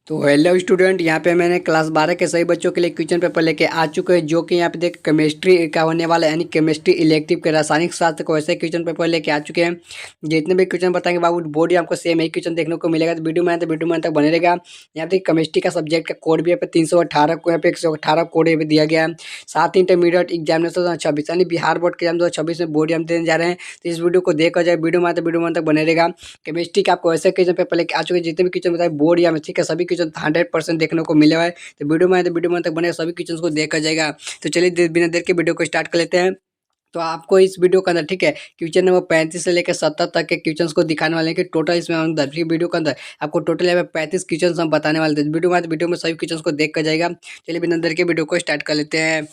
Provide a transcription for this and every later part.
तो hello student, यहाँ पे मैंने क्लास 12 के सभी बच्चों के लिए क्वेश्चन पेपर लेके आ चुके हैं, जो कि यहाँ पे देख केमिस्ट्री का होने वाला है, यानी केमिस्ट्री इलेक्टिव के रासायनिक शास्त्र को ऐसे क्वेश्चन पेपर लेके आ चुके हैं। जितने भी क्वेश्चन बताएंगे बाबू बोर्ड ही आपको सेम ही क्वेश्चन देखने को मिलेगा। तो वीडियो में तक बने रहेगा। यहाँ पे केमिस्ट्री का सब्जेक्ट का कोड भी यहाँ पे 318 को यहाँ पे 118 कोड यहाँ पे दिया गया है। साथ ही इंटरमीडिएट एग्जामिनेशन 2026 यानी बिहार बोर्ड के एग्जाम 2026 में बोर्ड हम देने जा रहे हैं। तो इस वीडियो को देखा जाए, वीडियो में तक बने रहेगा। केमिस्ट्री का आपको ऐसे क्वेश्चन पेपर लेके आ चुके हैं, जितने भी क्वेश्चन बताए बोर्ड या में ठीक है, सभी क्वेश्चन 100% देखने को मिले हुआ है। तो वीडियो में तक बने सभी क्वेश्चन को देखा जाएगा। तो चलिए बिना देर के वीडियो को स्टार्ट कर लेते हैं। तो आपको इस वीडियो के अंदर ठीक है क्वेश्चन नंबर 35 से लेकर 70 तक के क्वेश्चंस को दिखाने वाले हैं कि टोटल इसमें अंदर वीडियो के अंदर आपको टोटल यहाँ पे 35 क्वेश्चन हम बताने वाले थे। वीडियो में सभी क्वेश्चन को देख कर जाएगा। चलिए बिना देर के वीडियो को स्टार्ट कर लेते हैं।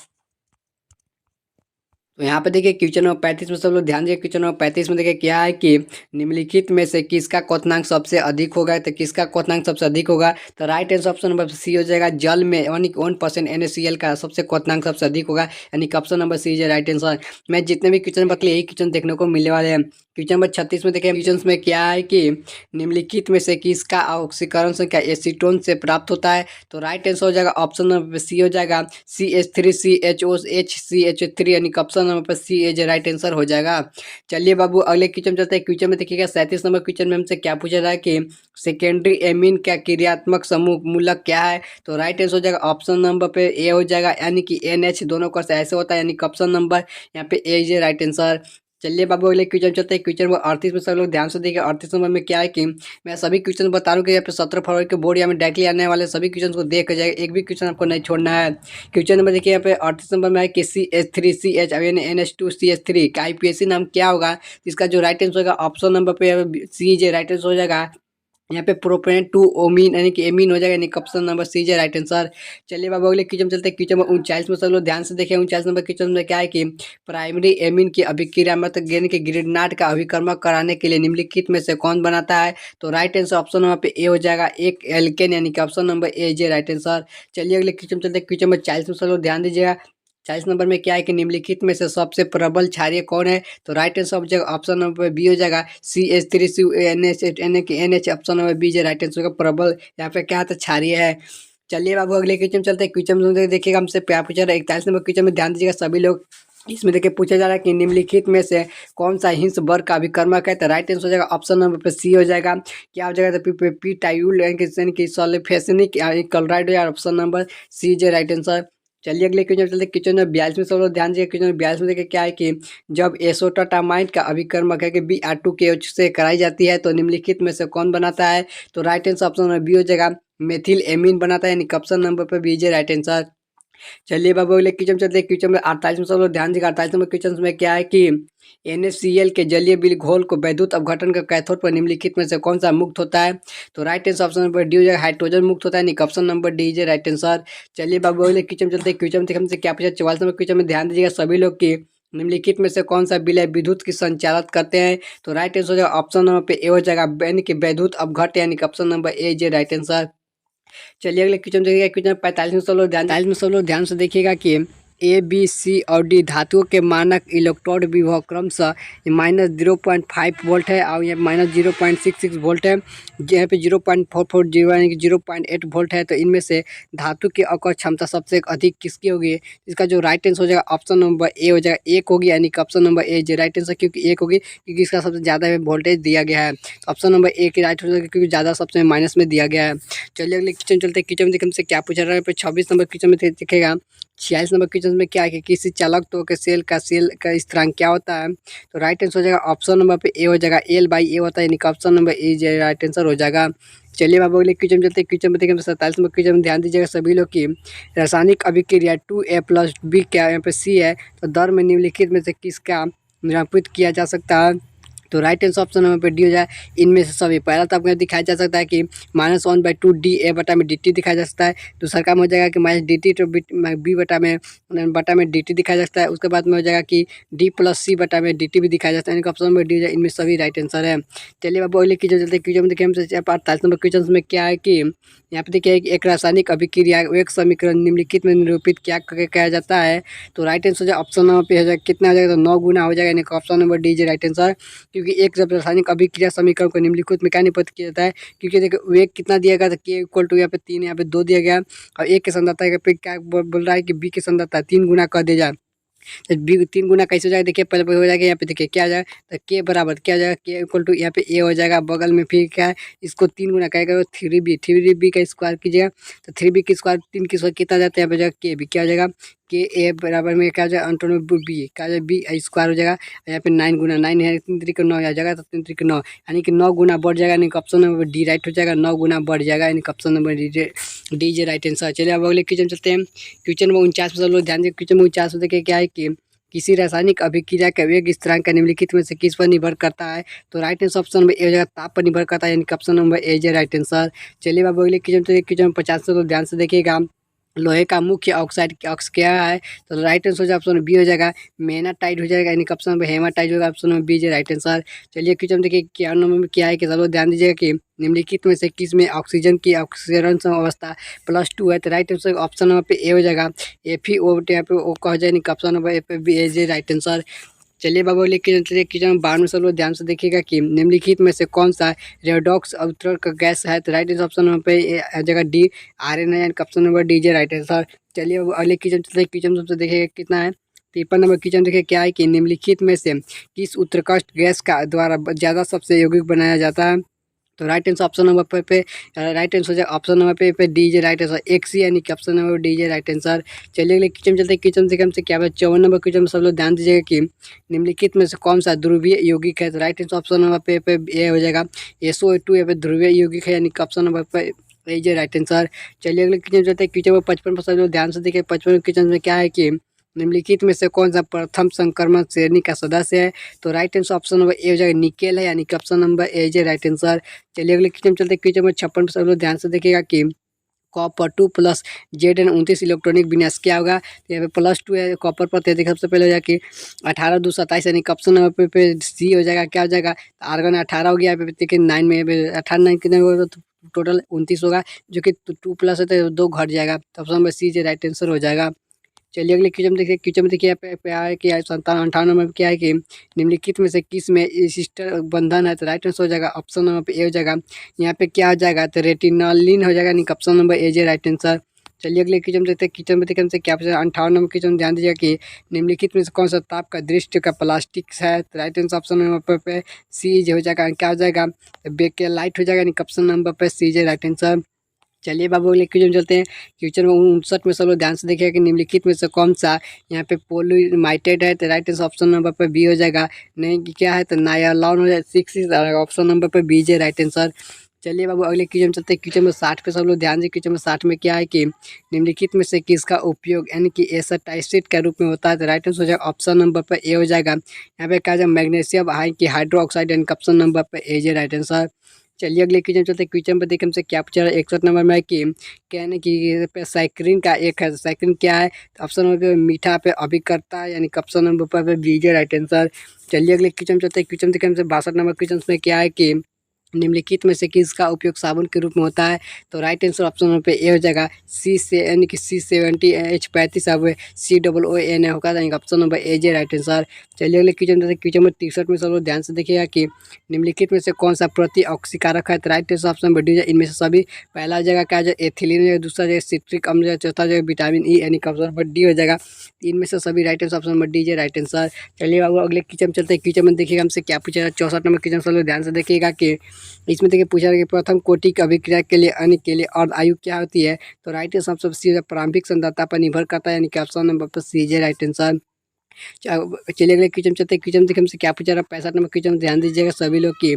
तो यहाँ पे देखिए क्वेश्चन नंबर 35 में सब लोग ध्यान दीजिए। क्वेश्चन नंबर 35 में देखिए क्या है कि निम्नलिखित में से किसका क्वथनांक सबसे अधिक होगा। तो किसका क्वथनांक सबसे अधिक होगा, तो right answer option number C हो जाएगा। जल में 1% NaCl का सबसे क्वथनांक सबसे अधिक होगा, यानी कि option number C is right answer. मैं जितने भी क्वेश्चन बतले यही क्वेश्चन देखने को मिलने वाले हैं। क्वेश्चन नंबर 36 में देखिए क्वेश्चन में क्या है कि निम्नलिखित में से किसका ऑक्सीकरण संख्या एसीटोन से प्राप्त होता है। तो राइट आंसर हो जाएगा ऑप्शन नंबर सी हो जाएगा CH3CHOH यानी कि option number C as right answer हो जाएगा। चलिए बाबू अगले क्वेश्चन चलते हैं। क्वेश्चन में देखिएगा 37 नंबर क्वेश्चन में हमसे क्या पूछा जाए कि सेकेंडरी एमीन का क्रियात्मक समूह मूलक क्या है। तो राइट आंसर हो जाएगा ऑप्शन नंबर पे ए हो जाएगा, यानी कि NH दोनों का ऐसे होता है, यानी कि ऑप्शन नंबर यहाँ पे ए इज राइट आंसर। चलिए बाबू अगले क्वेश्चन चलते हैं। क्वेश्चन नंबर 38 में सब लोग ध्यान से देखिए। 38 नंबर में क्या है कि मैं सभी क्वेश्चन बता रहा हूँ कि यहाँ पे 17 फरवरी के बोर्ड या में डायरेक्टली आने वाले सभी क्वेश्चन को देख जाएगा, एक भी क्वेश्चन आपको नहीं छोड़ना है। क्वेश्चन नंबर देखिए यहाँ पे 38 नंबर में है कि CH3CH यानी NH2CH3 का IPAC नाम क्या होगा। इसका जो राइट आंसर होगा ऑप्शन नंबर पे सी जे राइट आंसर हो जाएगा। यहाँ पे प्रोपेन टू ओमीन यानी कि एमीन हो जाएगा, यानी ऑप्शन नंबर सी जे राइट आंसर। चलिए बाबू अगले क्वेश्चन चलते हैं। क्वेश्चन नंबर 39 में सब लोग ध्यान से देखें। 39 नंबर क्वेश्चन में क्या है कि प्राइमरी एमीन की अभिक्रिया मतलब यानी कि ग्रिडनाट का अभिकर्मक कराने के लिए निम्नलिखित में से कौन बनाता है। तो राइट आंसर ऑप्शन नंबर पे ए हो जाएगा, एक एल्केन, यानी कि option number A J right answer. चलिए अगले क्वेश्चन चलते हैं। क्वेश्चन नंबर 40 में सब लोग ध्यान दीजिएगा। 40 नंबर में क्या है कि निम्नलिखित में से सबसे प्रबल क्षारीय कौन है। तो राइट आंसर हो जाएगा ऑप्शन नंबर बी हो जाएगा CH3CONH ऑप्शन नंबर बी जो राइट आंसर का प्रबल यहाँ पे क्या था क्षारीय है। चलिए बाबू अगले क्वेश्चन चलते हैं। क्वेश्चन में देखिएगा हमसे क्या पूछा रहा है। 41 नंबर क्वेश्चन में ध्यान दीजिएगा सभी लोग। इसमें देखिए पूछा जा रहा है कि निम्नलिखित में से कौन सा हिंस वर्ग का अभिकर्मक है। तो राइट आंसर हो जाएगा ऑप्शन नंबर पे सी हो जाएगा। क्या हो जाएगा, तो पी टाइल यानी कि सल्फेनिक क्लोराइड या ऑप्शन नंबर सी जो राइट आंसर। चलिए अगले क्वेश्चन चलते हैं। क्वेश्चन नंबर 42 में सब लोग ध्यान दीजिए। क्वेश्चन नंबर 42 में देखिए क्या है कि जब एसोटाटामाइड का अभिकर्मक है कि Br2KH से कराई जाती है तो निम्नलिखित में से कौन बनाता है। तो right answer option number B हो जाएगा, मेथिल एमीन बनाता है, यानी ऑप्शन नंबर पर बी जे राइट आंसर। चलिए बाबू अगले क्वेश्चन चलते हैं। क्वेश्चन में 48 में सब लोग ध्यान दीजिएगा। 48 नंबर क्वेश्चन में क्या है कि NaCl के जलीय बिल घोल को वैद्युत अपघटन का कैथोड पर निम्नलिखित में से कौन सा मुक्त होता है। तो right answer option number D हो जाएगा, हाइड्रोजन मुक्त होता है, यानी option number D is right answer. चलिए बाबू अगले क्वेश्चन चलते हैं। क्वेश्चन में हमसे क्या पूछा 44 नंबर क्वेश्चन में ध्यान दीजिएगा सभी लोग की निम्नलिखित में से कौन सा विलय विद्युत की संचालित करते हैं। तो राइट आंसर हो जाएगा ऑप्शन नंबर पे ए हो जाएगा, यानी कि वैद्युत अपघट, यानी option number A is right answer. चलिए अगले क्वेश्चन देखिएगा। क्वेश्चन 45 में सब लोग ध्यान से देखिएगा कि A B C और D धातुओं के मानक इलेक्ट्रोड विभव क्रमशः -0.5 वोल्ट है और यहाँ -0.66 वोल्ट है। यहाँ पे 0.440 यानी कि 0.8 वोल्ट है। तो इनमें से धातु की अकर क्षमता सबसे अधिक किसकी होगी। इसका जो राइट आंसर हो जाएगा ऑप्शन नंबर ए हो जाएगा, एक होगी, यानी कि ऑप्शन नंबर ए जो राइट आंसर, क्योंकि एक होगी क्योंकि इसका सबसे ज़्यादा वोल्टेज दिया गया है। ऑप्शन नंबर ए की राइट हो जाएगा क्योंकि ज़्यादा सबसे माइनस में दिया गया है। चलिए अगले क्वेश्चन चलते हैं। क्वेश्चन में देखिए हमसे क्या पूछा रहा है। 26 नंबर क्वेश्चन में दिखेगा। 46 नंबर क्वेश्चन में क्या है कि किसी चालक तो के सेल का स्थिरांक क्या होता है। तो राइट आंसर हो जाएगा ऑप्शन नंबर पे ए हो जाएगा, L/A होता है, यानी कि ऑप्शन नंबर ए जो राइट आंसर हो जाएगा। चलिए बाबू अगले क्वेश्चन चलते हैं। क्वेश्चन में देखिए 47 नंबर क्वेश्चन में ध्यान दीजिएगा सभी लोग की रासायनिक अभिक्रिया 2A+B क्या यहाँ पे सी है। तो दर में निम्नलिखित में से किसका निरूपित किया जा सकता है। तो राइट आंसर ऑप्शन नंबर पे डी हो जाए, इनमें से सभी। पहला तो आपको दिखाया जा सकता है कि -1/2 DA बटा में DT दिखाया जा सकता है। दूसरा काम हो जाएगा कि -DT तो B बटा में DT दिखाया जा सकता है। उसके बाद में हो जाएगा कि D+C बटा में DT भी दिखाया जाता है, यानी कि ऑप्शन नंबर डी हो जाए, इनमें सभी राइट आंसर है। चलिए बाबू अगले क्वेश्चन चलते हैं। क्वेश्चन में देखिए हमसे 48 नंबर क्वेश्चन में क्या है कि यहाँ पे देखिए एक रासायनिक अभिक्रिया एक समीकरण निम्नलिखित में निरूपित क्या किया जाता है। तो राइट आंसर ऑप्शन नंबर पे हो जाएगा, कितना हो जाएगा, तो 9 गुना हो जाएगा, यानी कि option number D is right answer. क्योंकि क्योंकि एक जब रासायनिक अभिक्रिया समीकरण को निम्नलिखित में क्या निरूपित किया जाता है, क्योंकि देखिए वेग कितना दिया गया था, के इक्वल टू यहाँ पे 3, यहाँ पे 2 दिया गया और एक की सांद्रता यहाँ पे क्या बोल रहा है कि बी की सांद्रता 3 गुना कर दिया जाए। तो बी 3 गुना कैसे हो जाएगा, देखिए पहले हो जाएगा यहाँ पे, देखिए क्या आ जाएगा, तो के बराबर क्या आ जाएगा, के इक्वल टू यहाँ पे ए हो जाएगा, बगल में फिर क्या है, इसको 3 गुना कहेगा 3b का स्क्वायर कीजिएगा, तो 3b की स्क्वायर 3 की स्क्वायर कितना आ जाता है, यहाँ पे जाएगा के बी, क्या हो जाएगा के ए बराबर में क्या हो जाएगा अंटर में बी, क्या हो जाएगा बी स्क्वायर हो जाएगा। यहाँ पे 9 गुना 9 है, 3 3 9 आ जाएगा, तो 3 3 9 यानी कि 9 गुना बढ़ जाएगा, यानी कि ऑप्शन नंबर डी राइट हो जाएगा, 9 गुना बढ़ जाएगा, यानी कि option number D J right answer. चलिए अब अगले क्वेश्चन चलते हैं। क्वेश्चन नंबर 49 में सब लोग ध्यान दें, क्वेश्चन नंबर 49 में देखिए क्या है कि किसी रासायनिक अभिक्रिया का वेग स्थिरांक निम्नलिखित में से किस पर निर्भर करता है, तो right answer option number A हो जाएगा, ताप पर निर्भर करता है, यानी कि option number A J right answer. चलिए अब अगले क्वेश्चन 50 तो ध्यान से देखिएगा। लोहे का मुख्य ऑक्साइड अक्ष क्या है, तो राइट आंसर जो ऑप्शन बी हो जाएगा, मेनाटाइट हो जाएगा, यानी कि ऑप्शन नंबर हेमाटाइट होगा, ऑप्शन नंबर बी जो राइट आंसर। चलिए क्वेश्चन देखिए क्या नंबर में क्या है कि सब ध्यान दीजिएगा कि निम्नलिखित में से किस में ऑक्सीजन की ऑक्सीकरण अवस्था +2 है, तो राइट आंसर ऑप्शन नंबर पे ए हो जाएगा, FeO यहाँ पे ओ कहा जाए, ऑप्शन नंबर ए पे बी ए जे राइट आंसर। चलिए बाबू लिख क्वेश्चन 52 में सब लोग ध्यान से देखिएगा कि निम्नलिखित में से कौन सा रेडॉक्स अवतरण का गैस है, तो राइट आंसर ऑप्शन नंबर पे जगह डी आर्यन है, यानी option number D J right answer. चलिए अब अगले क्वेश्चन चलते हैं, क्वेश्चन सबसे देखिएगा कितना है, 53 नंबर क्वेश्चन देखिए क्या है कि निम्नलिखित में से किस उत्कृष्ट गैस का द्वारा ज़्यादा सबसे यौगिक बनाया जाता है, तो राइट आंसर ऑप्शन नंबर पे राइट आंसर हो जाएगा ऑप्शन नंबर पे डी जे राइट आंसर, एक सी यानी कि option number D J right answer. चलिए अगले क्वेश्चन चलते हैं, क्वेश्चन से कम से क्या है 54 नंबर क्वेश्चन में सब लोग ध्यान दीजिएगा कि निम्नलिखित में से कौन सा ध्रुवीय यौगिक है, तो राइट आंसर ऑप्शन नंबर पे ए हो जाएगा, SO2 यहाँ पे ध्रुवीय यौगिक है, यानी कि ऑप्शन नंबर पे ए जे राइट आंसर। चलिए अगले क्वेश्चन चलते हैं, क्वेश्चन 55 पर सब लोग ध्यान से देखिए। 55 क्वेश्चन में क्या है कि निम्नलिखित में से कौन सा प्रथम संक्रमण श्रेणी का सदस्य है, तो right answer option number A हो जाएगा, निकेल है, यानी कि option number A J right answer. चलिए अगले क्वेश्चन चलते हैं, क्वेश्चन नंबर 56 पर सब लोग ध्यान से देखिएगा कि कॉपर 2 प्लस Zn 29 इलेक्ट्रॉनिक विन्यास क्या होगा, तो यहाँ पे +2 है कॉपर पर, तो देखिए सबसे पहले हो जाए कि 18 2 27, यानी कि ऑप्शन नंबर पे सी हो जाएगा, क्या हो जाएगा, आर्गन 18 हो गया, यहाँ पे देखिए 9 में 18 9 कितने होगा, तो टोटल 29 होगा, जो कि 2 प्लस है तो 2 घट जाएगा, तो ऑप्शन नंबर सी जो राइट आंसर हो जाएगा। चलिए अगले क्वेश्चन देखिए, क्वेश्चन में देखिए यहाँ पे क्या है कि 57 में क्या है कि निम्नलिखित में से किस में सिस्टर बंधन है, तो राइट आंसर हो जाएगा ऑप्शन नंबर पे ए हो जाएगा, यहाँ पे क्या हो जाएगा, तो रेटिनोलिन हो जाएगा, यानी कि option number A J right answer. चलिए अगले क्वेश्चन देखते हैं, क्वेश्चन में देखिए हमसे क्या पूछा 58 नंबर क्वेश्चन ध्यान दीजिएगा कि निम्नलिखित में से कौन सा ताप का दृष्टि का प्लास्टिक है, तो राइट आंसर ऑप्शन नंबर पे सी हो जाएगा, क्या हो जाएगा, बेके लाइट हो जाएगा, यानी कि ऑप्शन नंबर पे सी जे राइट आंसर। चलिए बाबू अगले क्वेश्चन चलते हैं, क्वेश्चन में 59 में सब लोग ध्यान से देखिएगा कि निम्नलिखित में से कौन सा यहाँ पे पोलीमाइटेड है, तो राइट आंसर ऑप्शन नंबर पे बी हो जाएगा, नहीं कि क्या है, तो नायलॉन हो जाएगा, 6 ऑप्शन नंबर पे बी जे राइट आंसर। चलिए बाबू अगले क्वेश्चन चलते हैं, क्वेश्चन में 60 पे सब लोग ध्यान दें, क्वेश्चन में 60 में क्या है कि निम्नलिखित में से किसका उपयोग यानी कि एसिटाइसिट के रूप में होता है, तो राइट आंसर हो जाएगा ऑप्शन नंबर पर ए हो जाएगा, यहाँ पे क्या जाएगा मैग्नीशियम हाई की हाइड्रोक्साइड, यानी कि ऑप्शन नंबर पर ए जे राइट आंसर। चलिए अगले क्वेश्चन चलते हैं, क्वेश्चन पर देखिए हमसे क्या पूछा है 61 नंबर में कि कहने की पे साइक्रिन का एक है, साइक्रिन क्या है, तो ऑप्शन नंबर पे मीठा पे अभिकर्ता है, यानी कि ऑप्शन नंबर पर बी जे राइट आंसर। चलिए अगले क्वेश्चन चलते हैं, क्वेश्चन देखिए हमसे 62 नंबर क्वेश्चन में क्या है कि निम्नलिखित में से किसका उपयोग साबुन के रूप में होता है, तो राइट आंसर ऑप्शन नंबर पे ए हो जाएगा, सी से यानी कि C70H35 अब COON होगा, यानी कि option number A J right answer. चलिए अगले क्वेश्चन देखते हैं, क्वेश्चन नंबर 63 में सब लोग ध्यान से देखिएगा कि निम्नलिखित में से कौन सा प्रति ऑक्सीकारक है, तो right answer option number D है, इनमें से सभी पहला जगह क्या है एथिलीन, दूसरा जगह सिट्रिक अम्ल, चौथा जगह विटामिन ई, यानी कि ऑप्शन नंबर डी हो जाएगा, इनमें से सभी right answer option number D J right answer. चलिए अब अगले क्वेश्चन में चलते हैं, क्वेश्चन में देखिएगा हमसे क्या पूछा है 64 नंबर क्वेश्चन, सब लोग ध्यान से देखिएगा कि इसमें देखिए पूछा है कि प्रथम कोटि की अभिक्रिया के लिए अन्य के लिए अर्ध आयु क्या होती है, तो राइट आंसर ऑप्शन सी प्रारंभिक सांद्रता पर निर्भर करता है, यानी कि ऑप्शन नंबर पर सी जे राइट आंसर। चलिए अगले क्वेश्चन चलते हैं, क्वेश्चन देखिए हमसे क्या पूछा रहा 65 नंबर क्वेश्चन ध्यान दीजिएगा सभी लोग की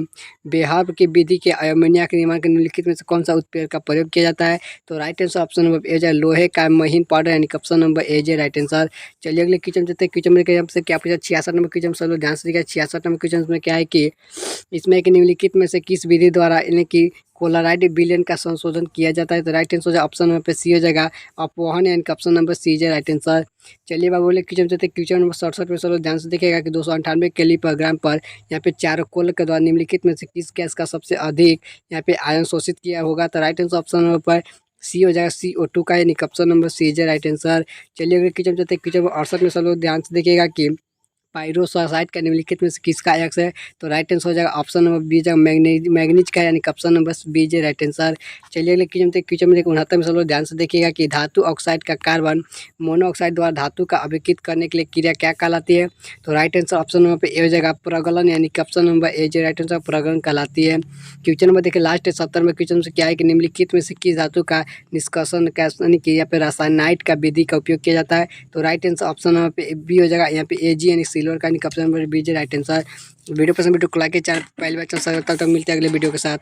बेहार की विधि के अमोनिया के निर्माण के निम्नलिखित में से कौन सा उत्प्रेरक का प्रयोग किया जाता है, तो right answer option number A जाए लोहे का महीन पाउडर, यानी कि option number A J right answer. चलिए अगले क्वेश्चन चलते हैं, क्वेश्चन में हमसे क्या पूछा 66 नंबर क्वेश्चन सब लोग ध्यान से देखिए 66 नंबर क्वेश्चन में क्या है कि इसमें कि निम्नलिखित में से किस विधि द्वारा यानी कि कोलाराइड विलयन का संशोधन किया जाता है, तो राइट आंसर ऑप्शन नंबर पे सी हो जाएगा, अपवहन यानी कि ऑप्शन नंबर सी जे राइट आंसर। चलिए बाबू बोले क्वेश्चन चलते क्वेश्चन नंबर 67 में सब ध्यान से देखिएगा कि 298 केली पर ग्राम पर यहाँ पे चारकोल के द्वारा निम्नलिखित में से किस गैस का सबसे अधिक यहाँ पे आयन शोषित किया होगा, तो राइट आंसर ऑप्शन नंबर पर सी हो जाएगा CO2 का, यानी ऑप्शन नंबर सी जे राइट आंसर। चलिए अगर क्वेश्चन चलते क्वेश्चन नंबर 68 में सब लोग ध्यान से देखिएगा कि पायरोसाइट का निम्नलिखित में से किसका एक्स है? तो राइट आंसर हो जाएगा ऑप्शन नंबर बी जाएगा मैग्नीज का, यानी कि option number B is right answer. चलिए अगले क्वेश्चन में देखिए 69 में सब लोग ध्यान से देखिएगा कि धातु ऑक्साइड का कार्बन मोनोऑक्साइड द्वारा धातु का अभिकृत करने के लिए क्रिया क्या कहलाती है? तो राइट आंसर ऑप्शन नंबर पे ए हो जाएगा प्रगलन, यानी कि ऑप्शन नंबर ए जो राइट आंसर प्रगलन कहलाती है। क्वेश्चन नंबर देखिए लास्ट 70 में क्वेश्चन से क्या है कि निम्नलिखित में से किस धातु का निष्कर्षण का यानी कि यहाँ पे रासायनाइट का विधि का उपयोग किया जाता है? तो राइट आंसर ऑप्शन नंबर पे बी हो जाएगा, यहाँ पे एजी यानी सिल्वर का, यानी कि ऑप्शन नंबर बी जो राइट आंसर। वीडियो पसंद वीडियो को लाइक चैनल पहली बार चैनल तब तक मिलते हैं अगले वीडियो के साथ।